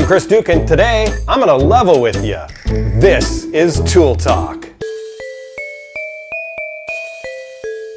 I'm Chris Duke, and today I'm gonna level with you. This is Tool Talk.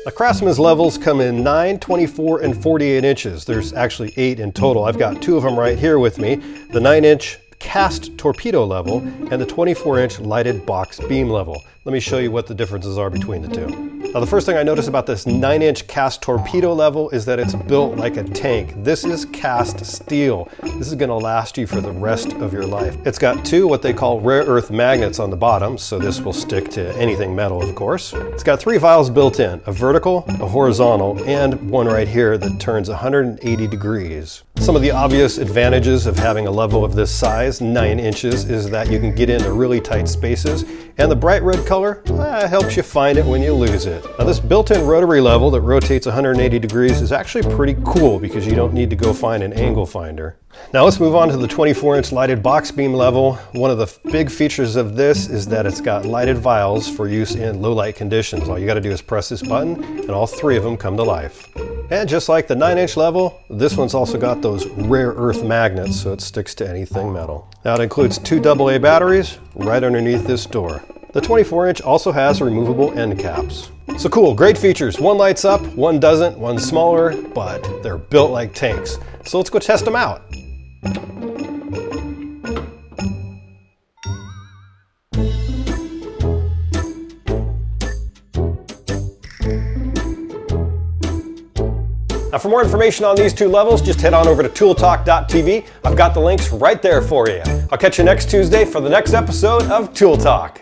The Craftsman's levels come in 9, 24, and 48 inches. There's actually 8 in total. I've got 2 of them right here with me. The 9-inch cast torpedo level and the 24-inch lighted box beam level. Let me show you what the differences are between the two. Now, the first thing I notice about this 9-inch cast torpedo level is that it's built like a tank. This is cast steel. This is going to last you for the rest of your life. It's got 2 what they call rare earth magnets on the bottom, so this will stick to anything metal, of course. It's got 3 vials built in, a vertical, a horizontal, and one right here that turns 180 degrees. Some of the obvious advantages of having a level of this size, 9 inches, is that you can get into really tight spaces, and the bright red color helps you find it when you lose it. Now, this built-in rotary level that rotates 180 degrees is actually pretty cool because you don't need to go find an angle finder. Now let's move on to the 24-inch lighted box beam level. One of the big features of this is that it's got lighted vials for use in low light conditions. All you got to do is press this button and all 3 of them come to life. And just like the 9-inch level, this one's also got those rare earth magnets, so it sticks to anything metal. Now, it includes 2 AA batteries right underneath this door. The 24-inch also has removable end caps. So cool, great features. One lights up, one doesn't, one's smaller, but they're built like tanks. So let's go test them out. Now, for more information on these 2 levels, just head on over to tooltalk.tv. I've got the links right there for you. I'll catch you next Tuesday for the next episode of Tool Talk.